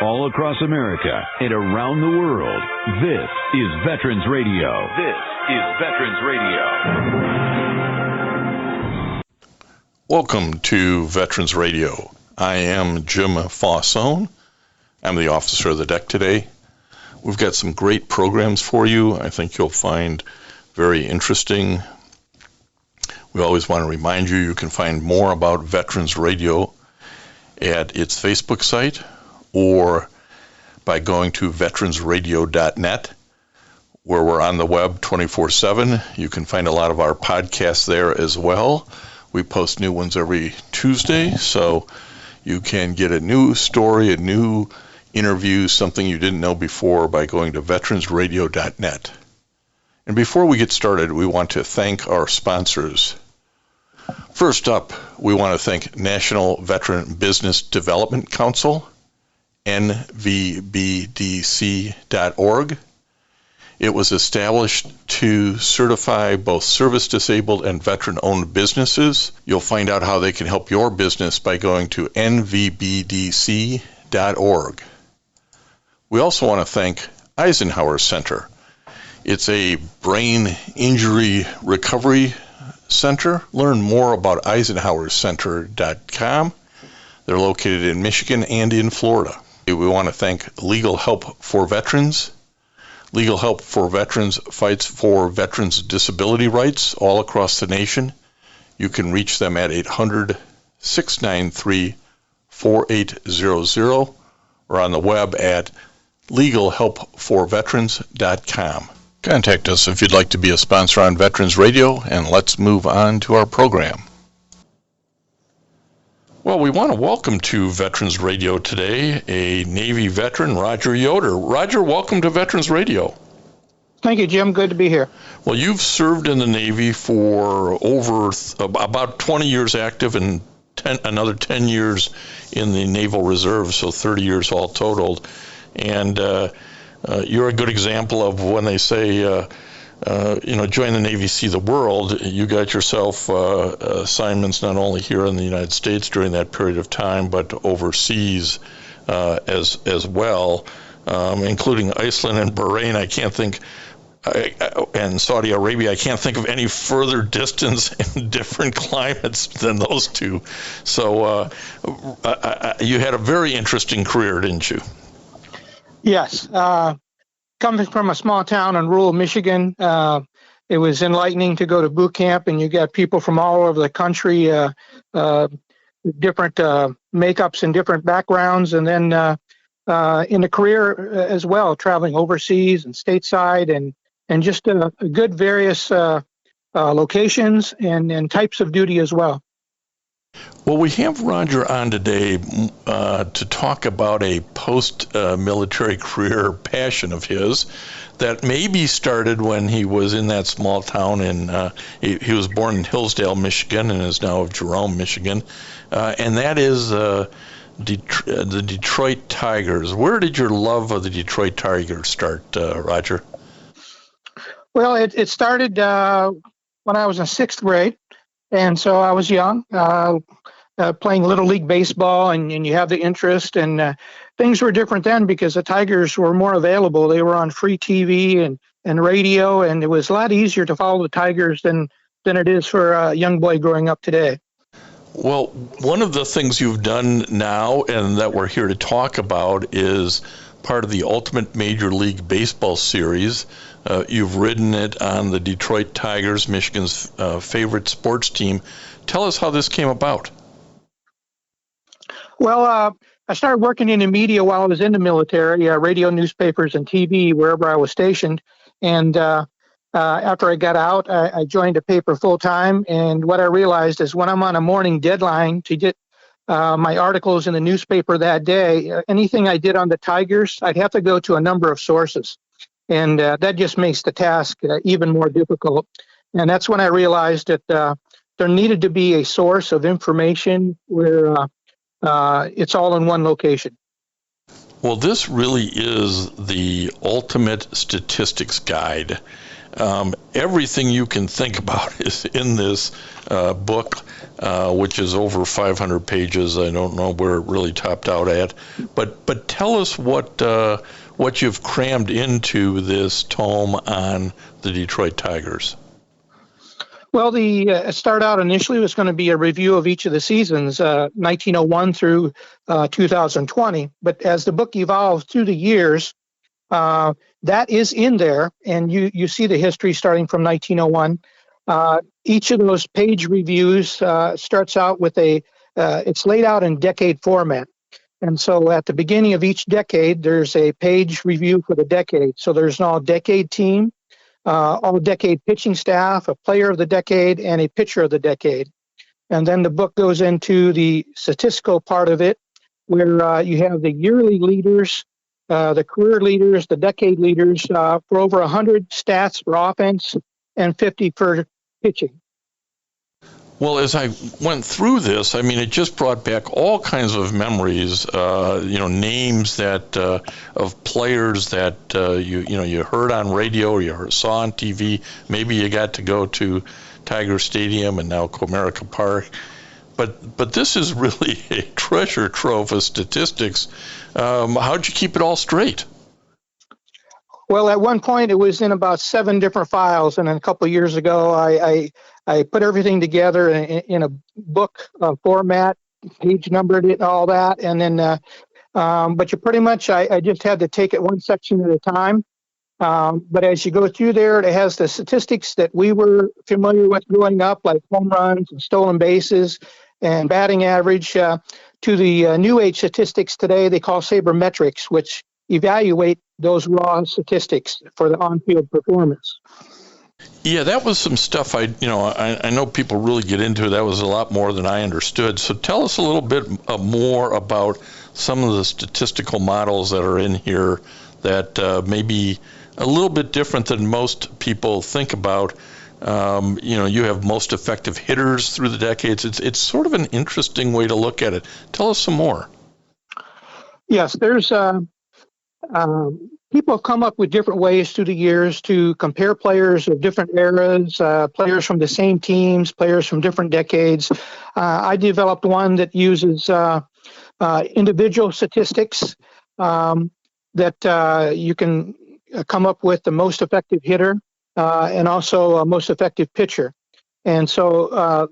all across America and around the world. This is Veterans Radio. This is Veterans Radio. Welcome to Veterans Radio. I am Jim Fausone. I'm the officer of the deck today. We've got some great programs for you. I think you'll find very interesting. We always want to remind you can find more about Veterans Radio at its Facebook site or by going to veteransradio.net, where we're on the web 24/7. You can find a lot of our podcasts there as well. We post new ones every Tuesday, so you can get a new story, a new interview, something you didn't know before by going to veteransradio.net. And before we get started, we want to thank our sponsors. First up, we want to thank National Veteran Business Development Council, nvbdc.org. It was established to certify both service-disabled and veteran-owned businesses. You'll find out how they can help your business by going to nvbdc.org. We also want to thank Eisenhower Center. It's a brain injury recovery center. Learn more about eisenhowercenter.com. They're located in Michigan and in Florida. We want to thank Legal Help for Veterans. Legal Help for Veterans fights for veterans' disability rights all across the nation. You can reach them at 800-693-4800 or on the web at legalhelpforveterans.com. Contact us if you'd like to be a sponsor on Veterans Radio, and let's move on to our program. Well, we want to welcome to Veterans Radio today a Navy veteran, Roger Yoder. Roger, welcome to Veterans Radio. Thank you, Jim. Good to be here. Well, you've served in the Navy for over about 20 years active and another 10 years in the Naval Reserve, so 30 years all totaled. And you're a good example of when they say, join the Navy, see the world. You got yourself assignments not only here in the United States during that period of time, but overseas as well, including Iceland and Bahrain. I can't think, and Saudi Arabia. I can't think of any further distance in different climates than those two. So you had a very interesting career, didn't you? Yes. Coming from a small town in rural Michigan, it was enlightening to go to boot camp, and you got people from all over the country, different makeups and different backgrounds, and then in the career as well, traveling overseas and stateside, and just good various locations and types of duty as well. Well, we have Roger on today to talk about a post-military career passion of his that maybe started when he was in that small town he was born in Hillsdale, Michigan, and is now of Jerome, Michigan, and that is the Detroit Tigers. Where did your love of the Detroit Tigers start, Roger? Well, it started when I was in sixth grade. And so I was young, playing Little League Baseball, and you have the interest. And things were different then because the Tigers were more available. They were on free TV and radio, and it was a lot easier to follow the Tigers than it is for a young boy growing up today. Well, one of the things you've done now and that we're here to talk about is part of the Ultimate Major League Baseball series. You've ridden it on the Detroit Tigers, Michigan's favorite sports team. Tell us how this came about. Well, I started working in the media while I was in the military, radio, newspapers, and TV, wherever I was stationed. And after I got out, I joined a paper full-time. And what I realized is when I'm on a morning deadline to get my articles in the newspaper that day, anything I did on the Tigers, I'd have to go to a number of sources. And that just makes the task even more difficult. And that's when I realized that there needed to be a source of information where it's all in one location. Well, this really is the ultimate statistics guide. Everything you can think about is in this book, which is over 500 pages. I don't know where it really topped out at, but tell us what you've crammed into this tome on the Detroit Tigers. Well, the start out initially was going to be a review of each of the seasons, 1901 through 2020. But as the book evolved through the years, that is in there, and you see the history starting from 1901. Each of those page reviews starts out with it's laid out in decade format. And so at the beginning of each decade, there's a page review for the decade. So there's an all-decade team, all-decade pitching staff, a player of the decade, and a pitcher of the decade. And then the book goes into the statistical part of it, where you have the yearly leaders, the career leaders, the decade leaders, for over 100 stats for offense and 50 for pitching. Well, as I went through this, I mean, it just brought back all kinds of memories, names that of players that you heard on radio or you saw on TV. Maybe you got to go to Tiger Stadium and now Comerica Park. But this is really a treasure trove of statistics. How'd you keep it all straight? Well, at one point, it was in about 7 different files, and then a couple of years ago, I put everything together in a book format, page numbered it, all that, and then, but you pretty much, I just had to take it one section at a time. But as you go through there, it has the statistics that we were familiar with growing up, like home runs and stolen bases and batting average, to the new age statistics today they call sabermetrics, which evaluate those raw statistics for the on-field performance. Yeah, that was some stuff I know people really get into. That was a lot more than I understood. So tell us a little bit more about some of the statistical models that are in here that may be a little bit different than most people think about. You have most effective hitters through the decades. It's sort of an interesting way to look at it. Tell us some more. Yes, there's people have come up with different ways through the years to compare players of different eras, players from the same teams, players from different decades. I developed one that uses individual statistics that you can come up with the most effective hitter and also a most effective pitcher. And so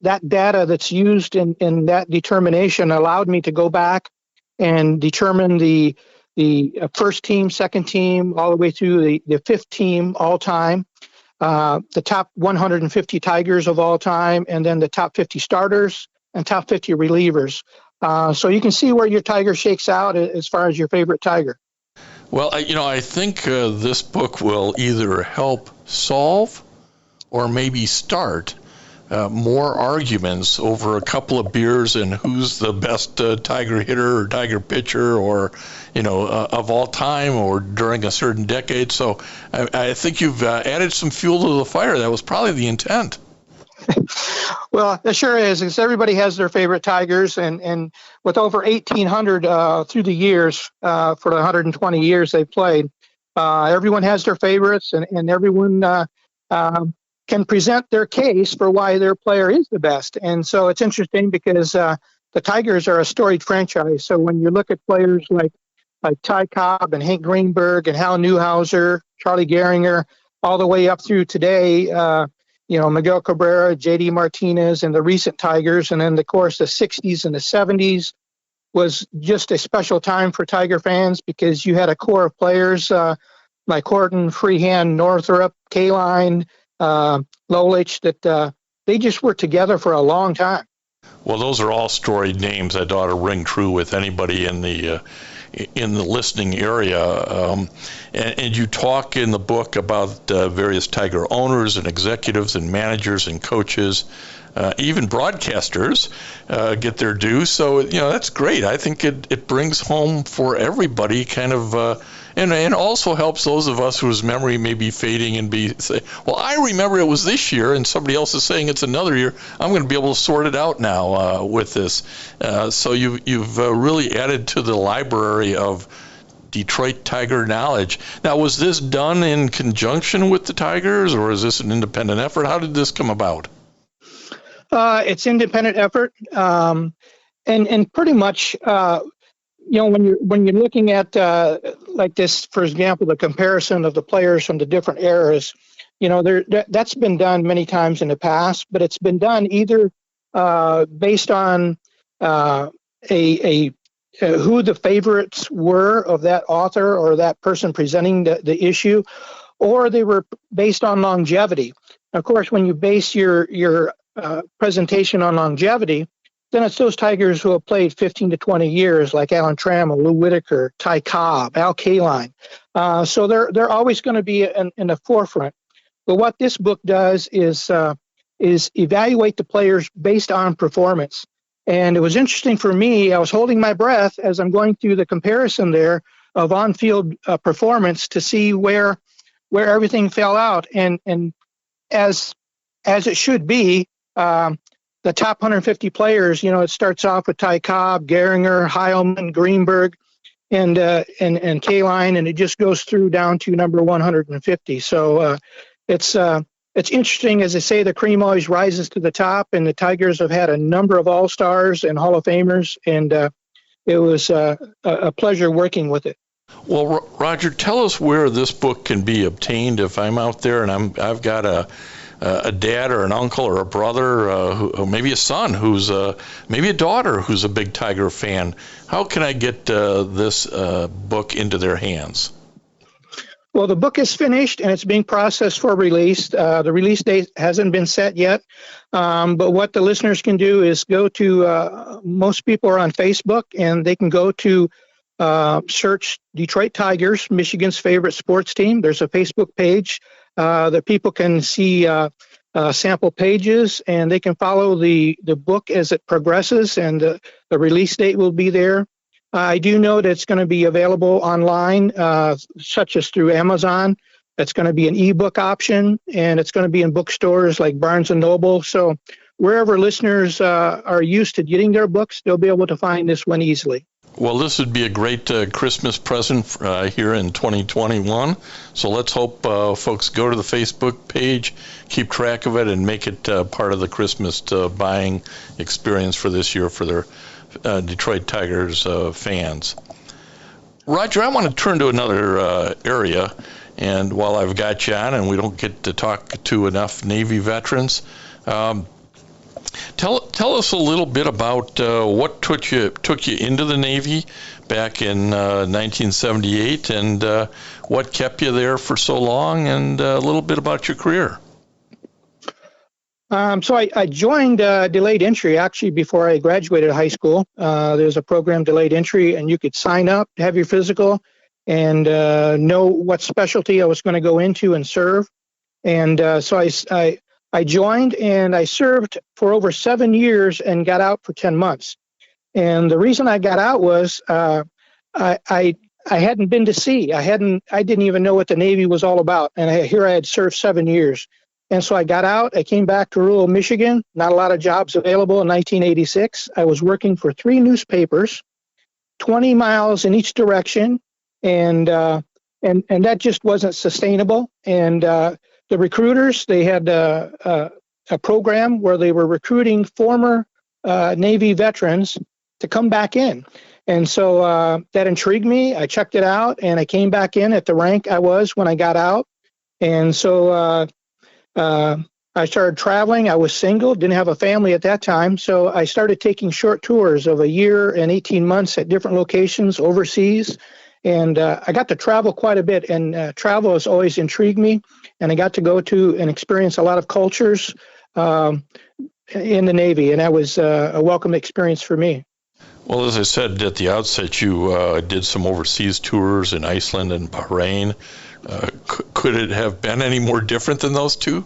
that data that's used in that determination allowed me to go back and determine the first team, second team, all the way through the fifth team all time, the top 150 Tigers of all time, and then the top 50 starters and top 50 relievers. So you can see where your Tiger shakes out as far as your favorite Tiger. Well, I think this book will either help solve or maybe start more arguments over a couple of beers and who's the best Tiger hitter or Tiger pitcher or, of all time or during a certain decade. So I think you've added some fuel to the fire. That was probably the intent. Well, it sure is, because everybody has their favorite Tigers, and with over 1,800 through the years, for the 120 years they've played, everyone has their favorites, and everyone can present their case for why their player is the best. And so it's interesting because the Tigers are a storied franchise. So when you look at players like Ty Cobb and Hank Greenberg and Hal Newhouser, Charlie Gehringer, all the way up through today, Miguel Cabrera, J.D. Martinez, and the recent Tigers. And then, of course, the 60s and the 70s was just a special time for Tiger fans because you had a core of players like Horton, Freehand, Northrup, Kaline, Lolich, that they just were together for a long time. Well, those are all storied names that ought to ring true with anybody in the listening area. And you talk in the book about various Tiger owners and executives and managers and coaches, even broadcasters get their due. So, that's great. I think it brings home for everybody kind of, and also helps those of us whose memory may be fading and say, well, I remember it was this year and somebody else is saying it's another year. I'm going to be able to sort it out now with this. So you've really added to the library of Detroit Tiger knowledge. Now, was this done in conjunction with the Tigers, or is this an independent effort? How did this come about? It's independent effort, and pretty much, when you're looking at like this, for example, the comparison of the players from the different eras, that's been done many times in the past, but it's been done either based on who the favorites were of that author or that person presenting the issue, or they were based on longevity. Of course, when you base your presentation on longevity, then it's those Tigers who have played 15 to 20 years, like Alan Trammell, Lou Whitaker, Ty Cobb, Al Kaline. So they're always going to be in the forefront. But what this book does is evaluate the players based on performance. And it was interesting for me. I was holding my breath as I'm going through the comparison there of on-field performance to see where everything fell out. And as it should be, the top 150 players, it starts off with Ty Cobb, Gehringer, Heilman, Greenberg, and Kaline, and it just goes through down to number 150. So it's interesting. As I say, the cream always rises to the top, and the Tigers have had a number of All-Stars and Hall of Famers, and it was a pleasure working with it. Well, Roger, tell us where this book can be obtained if I'm out there and I've got a dad or an uncle or a brother, or maybe a son who's maybe a daughter who's a big Tiger fan. How can I get this book into their hands? Well, the book is finished and it's being processed for release. The release date hasn't been set yet, but what the listeners can do is go to, most people are on Facebook, and they can go to search Detroit Tigers, Michigan's favorite sports team. There's a Facebook page that people can see sample pages, and they can follow the book as it progresses, and the release date will be there. I do know that it's going to be available online, such as through Amazon. It's going to be an ebook option, and it's going to be in bookstores like Barnes & Noble. So wherever listeners are used to getting their books, they'll be able to find this one easily. Well, this would be a great Christmas present here in 2021. So let's hope folks go to the Facebook page, keep track of it, and make it part of the Christmas buying experience for this year for their Detroit Tigers fans. Roger, I want to turn to another area, and while I've got you on and we don't get to talk to enough Navy veterans, tell us a little bit about what took you into the Navy back in 1978, and what kept you there for so long, and a little bit about your career. So I joined delayed entry actually before I graduated high school. There's a program, delayed entry, and you could sign up, have your physical, and know what specialty I was going to go into and serve. And so I joined, and I served for over 7 years and got out for 10 months. And the reason I got out was I hadn't been to sea. I didn't even know what the Navy was all about. And here I had served 7 years. And so I got out. I came back to rural Michigan. Not a lot of jobs available in 1986. I was working for 3 newspapers, 20 miles in each direction, and that just wasn't sustainable. And the recruiters, they had a program where they were recruiting former Navy veterans to come back in. And so that intrigued me. I checked it out, and I came back in at the rank I was when I got out. And so I started traveling. I was single, didn't have a family at that time. So I started taking short tours of 1 year and 18 months at different locations overseas. And I got to travel quite a bit, and travel has always intrigued me. And I got to go to and experience a lot of cultures in the Navy, and that was a welcome experience for me. Well, as I said at the outset, you did some overseas tours in Iceland and Bahrain. Could it have been any more different than those two?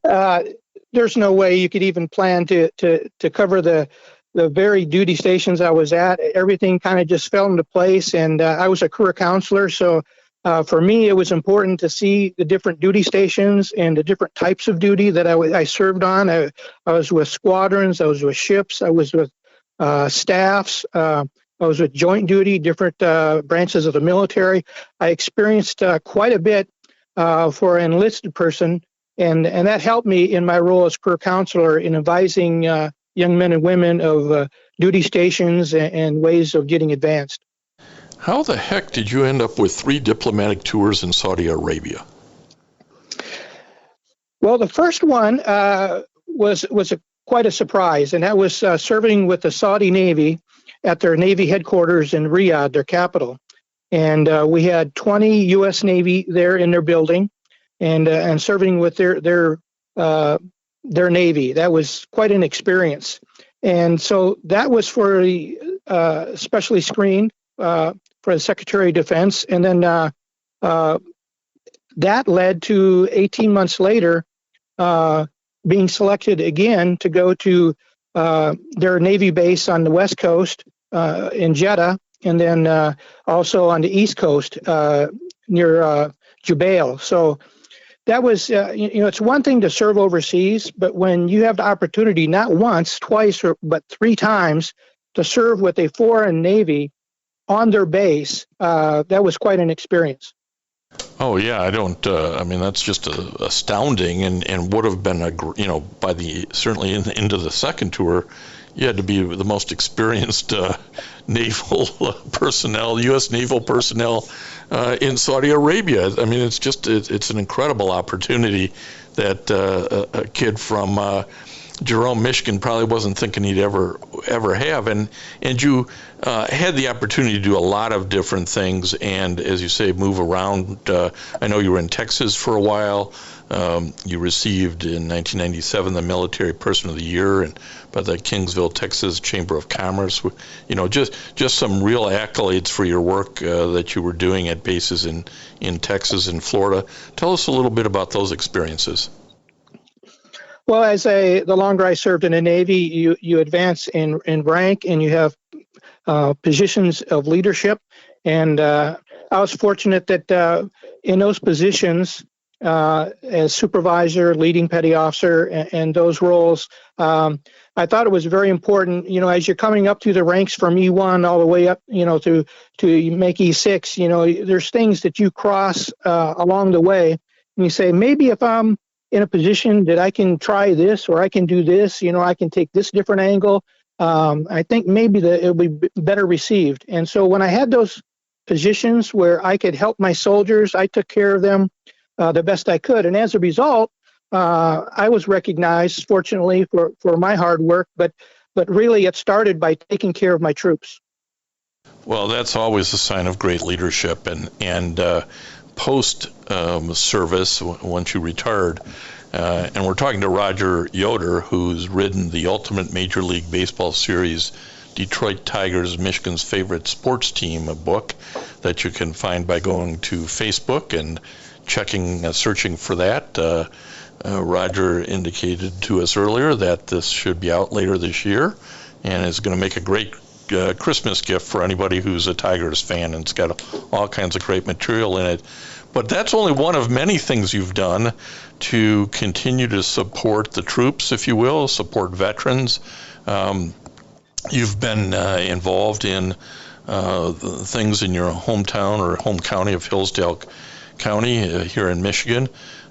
There's no way you could even plan to cover the very duty stations I was at. Everything kind of just fell into place, and I was a career counselor, so for me it was important to see the different duty stations and the different types of duty that I served on. I was with squadrons, I was with ships, I was with staffs, I was with joint duty, different branches of the military. I experienced quite a bit for an enlisted person, and that helped me in my role as career counselor in advising young men and women of duty stations and ways of getting advanced. How the heck did you end up with 3 diplomatic tours in Saudi Arabia? Well, the first one was quite a surprise, and that was serving with the Saudi Navy at their Navy headquarters in Riyadh, their capital. And we had 20 U.S. Navy there in their building, and serving with their Navy. That was quite an experience. And so that was for the specially screened for the Secretary of Defense, and then that led to 18 months later being selected again to go to their Navy base on the West Coast in Jeddah, and then also on the East Coast near Jubail. So that was, it's one thing to serve overseas, but when you have the opportunity not once, twice, but 3 times to serve with a foreign Navy on their base, that was quite an experience. Oh yeah, I mean that's just astounding, and would have been certainly into the second tour, you had to be the most experienced naval personnel, U.S. naval personnel in Saudi Arabia. I mean, it's an incredible opportunity that a kid from Jerome, Michigan probably wasn't thinking he'd ever have, and you had the opportunity to do a lot of different things, and as you say, move around. I know you were in Texas for a while. You received in 1997 the Military Person of the Year by the Kingsville, Texas Chamber of Commerce. Just some real accolades for your work that you were doing at bases in Texas and Florida. Tell us a little bit about those experiences. Well, the longer I served in the Navy, you advance in rank, and you have positions of leadership. And I was fortunate that in those positions, as supervisor, leading petty officer, and those roles, I thought it was very important, as you're coming up through the ranks from E1 all the way up, to make E6, there's things that you cross along the way, and you say, maybe if I'm in a position that I can try this, or I can do this, I can take this different angle. I think maybe that it'll be better received. And so when I had those positions where I could help my soldiers, I took care of them the best I could. And as a result, I was recognized, fortunately, for my hard work, but really it started by taking care of my troops. Well, that's always a sign of great leadership, and post service, once you retired, and we're talking to Roger Yoder, who's written the Ultimate Major League Baseball Series, Detroit Tigers, Michigan's Favorite Sports Team, a book that you can find by going to Facebook and searching for that. Roger indicated to us earlier that this should be out later this year, and is going to make a great Christmas gift for anybody who's a Tigers fan, and it's got all kinds of great material in it. But that's only one of many things you've done to continue to support the troops, if you will, support veterans. You've been involved in things in your hometown or home county of Hillsdale County here in Michigan.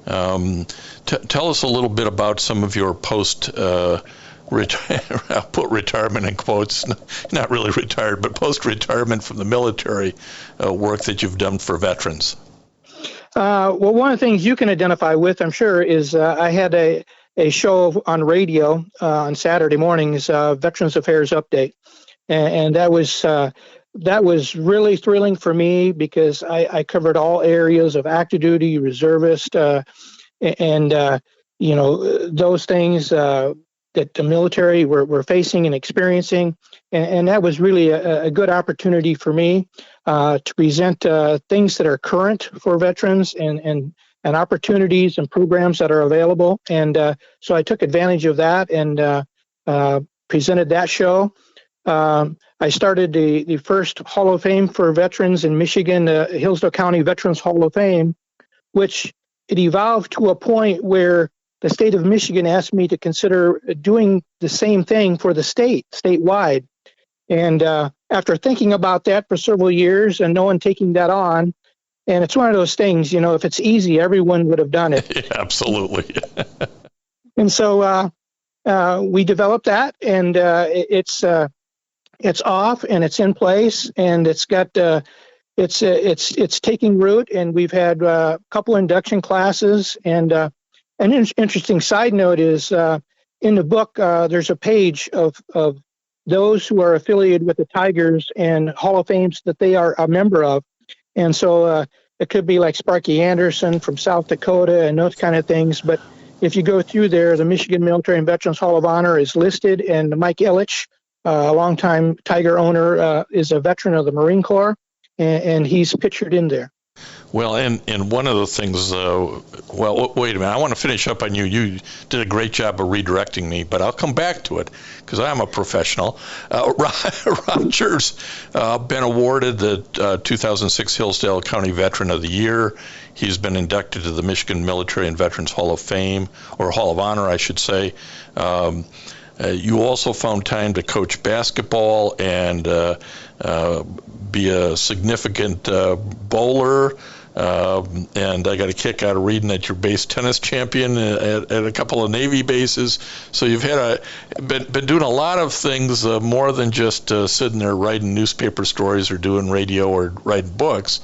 Tell us a little bit about some of your I'll put retirement in quotes, not really retired, but post-retirement from the military work that you've done for veterans. Well, one of the things you can identify with, I'm sure, is I had a show on radio on Saturday mornings, Veterans Affairs Update, and that was really thrilling for me because I covered all areas of active duty, reservist, and those things that the military were facing and experiencing, and that was really a good opportunity for me to present things that are current for veterans and opportunities and programs that are available. And so I took advantage of that and presented that show. I started the first Hall of Fame for veterans in Michigan, the Hillsdale County Veterans Hall of Fame, which it evolved to a point where the state of Michigan asked me to consider doing the same thing for the statewide. And after thinking about that for several years and no one taking that on, and it's one of those things, if it's easy, everyone would have done it. Yeah, absolutely. And so we developed that, and it's off and it's in place, and it's got it's taking root, and we've had a couple induction classes. And an interesting side note is in the book there's a page of those who are affiliated with the Tigers and Hall of Fames that they are a member of. And so it could be like Sparky Anderson from South Dakota and those kind of things. But if you go through there, the Michigan Military and Veterans Hall of Honor is listed, and Mike Ilitch, a longtime Tiger owner, is a veteran of the Marine Corps, and he's pictured in there. Well, and one of the things, well, wait a minute, I want to finish up on you. You did a great job of redirecting me, but I'll come back to it because I'm a professional. Roger's been awarded the 2006 Hillsdale County Veteran of the Year. He's been inducted to the Michigan Military and Veterans Hall of Fame, or Hall of Honor, I should say. You also found time to coach basketball and be a significant bowler. And I got a kick out of reading that you're base tennis champion at a couple of Navy bases. So you've been doing a lot of things, more than just sitting there writing newspaper stories or doing radio or writing books.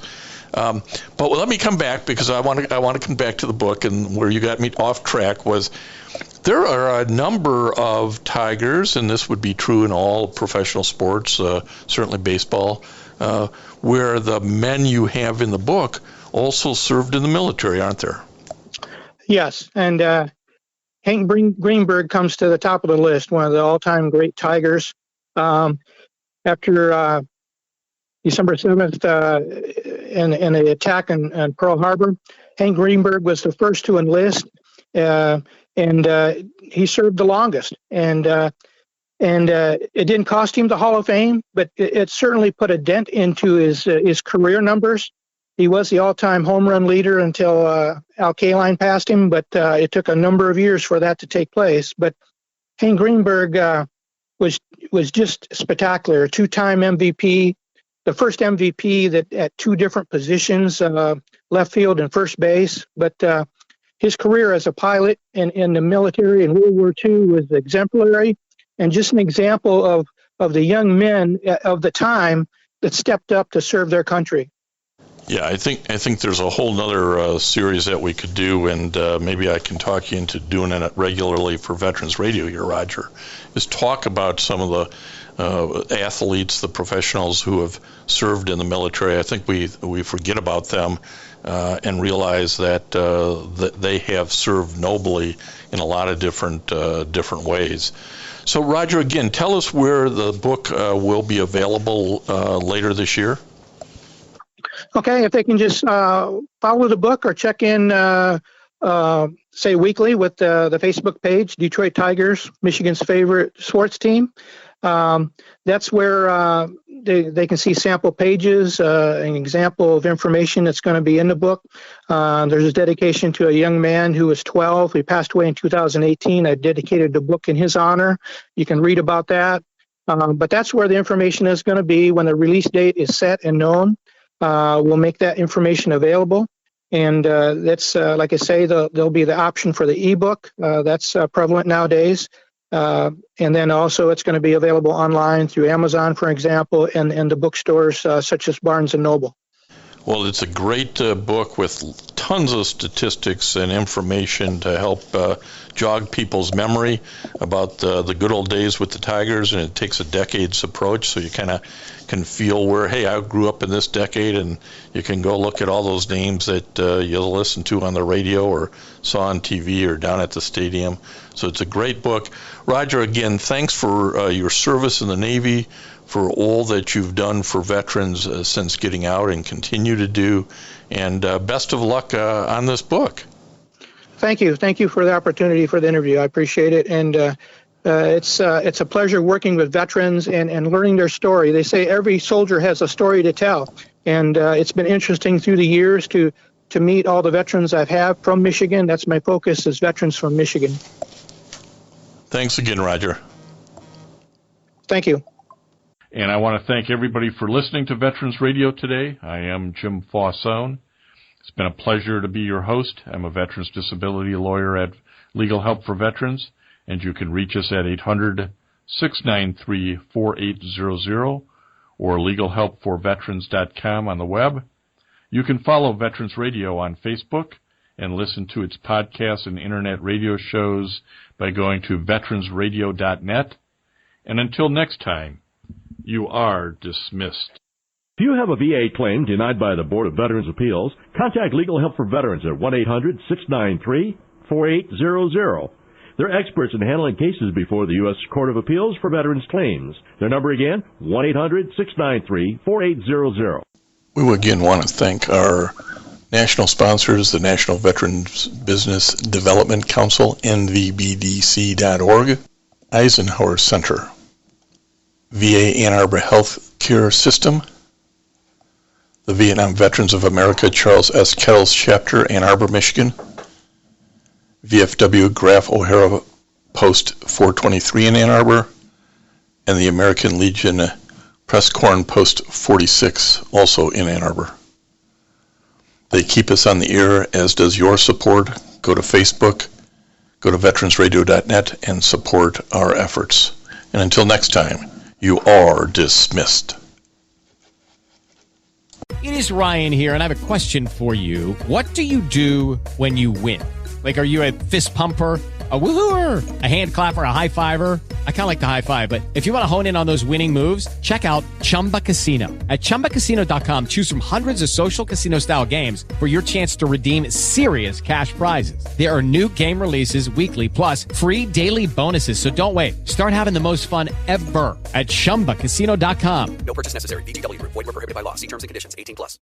But let me come back, because I want to come back to the book, and where you got me off track was there are a number of Tigers, and this would be true in all professional sports, certainly baseball, where the men you have in the book also served in the military, aren't there? Yes, and Hank Greenberg comes to the top of the list, one of the all-time great Tigers. After December 7th in the attack in Pearl Harbor, Hank Greenberg was the first to enlist, and he served the longest. And it didn't cost him the Hall of Fame, but it certainly put a dent into his career numbers. He was the all-time home run leader until Al Kaline passed him, but it took a number of years for that to take place. But Hank Greenberg was just spectacular, two-time MVP, the first MVP that at two different positions, left field and first base. But his career as a pilot in the military in World War II was exemplary, and just an example of the young men of the time that stepped up to serve their country. Yeah, I think there's a whole nother series that we could do, and maybe I can talk you into doing it regularly for Veterans Radio here, Roger, is talk about some of the athletes, the professionals who have served in the military. I think we forget about them and realize that they have served nobly in a lot of different ways. So, Roger, again, tell us where the book will be available later this year. Okay, if they can just follow the book or check in, say, weekly with the Facebook page, Detroit Tigers, Michigan's favorite sports team. That's where they can see sample pages, an example of information that's going to be in the book. There's a dedication to a young man who was 12. He passed away in 2018. I dedicated the book in his honor. You can read about that. But that's where the information is going to be when the release date is set and known. We'll make that information available. And that's, like I say, there'll be the option for the ebook. That's prevalent nowadays. And then also it's going to be available online through Amazon, for example, and the bookstores such as Barnes & Noble. Well, it's a great book with tons of statistics and information to help jog people's memory about the good old days with the Tigers, and it takes a decade's approach, so you kind of can feel where, hey, I grew up in this decade, and you can go look at all those names that you'll listen to on the radio or saw on TV or down at the stadium. So it's a great book. Roger, again, thanks for your service in the Navy, for all that you've done for veterans since getting out and continue to do, and best of luck on this book. Thank you. Thank you for the opportunity for the interview. I appreciate it. And it's a pleasure working with veterans and learning their story. They say every soldier has a story to tell. And it's been interesting through the years to meet all the veterans I've had from Michigan. That's my focus, is veterans from Michigan. Thanks again, Roger. Thank you. And I want to thank everybody for listening to Veterans Radio today. I am Jim Fausone. It's been a pleasure to be your host. I'm a veterans disability lawyer at Legal Help for Veterans, and you can reach us at 800-693-4800 or legalhelpforveterans.com on the web. You can follow Veterans Radio on Facebook and listen to its podcasts and internet radio shows by going to veteransradio.net. And until next time, you are dismissed. If you have a VA claim denied by the Board of Veterans' Appeals, contact Legal Help for Veterans at 1-800-693-4800. They're experts in handling cases before the U.S. Court of Appeals for Veterans Claims. Their number again, 1-800-693-4800. We again want to thank our national sponsors, the National Veterans Business Development Council, nvbdc.org, Eisenhower Center, VA Ann Arbor Health Care System, the Vietnam Veterans of America Charles S. Kettles Chapter, Ann Arbor, Michigan, VFW Graf O'Hara Post 423 in Ann Arbor, and the American Legion Press Corn Post 46, also in Ann Arbor. They keep us on the air, as does your support. Go to Facebook, go to veteransradio.net, and support our efforts. And until next time, you are dismissed. It is Ryan here, and I have a question for you. What do you do when you win? Like, are you a fist pumper, a woo-hooer, a hand clapper, a high-fiver? I kind of like the high-five, but if you want to hone in on those winning moves, check out Chumba Casino. At ChumbaCasino.com, choose from hundreds of social casino-style games for your chance to redeem serious cash prizes. There are new game releases weekly, plus free daily bonuses, so don't wait. Start having the most fun ever at ChumbaCasino.com. No purchase necessary. VGW Group. Void where prohibited by law. See terms and conditions. 18+.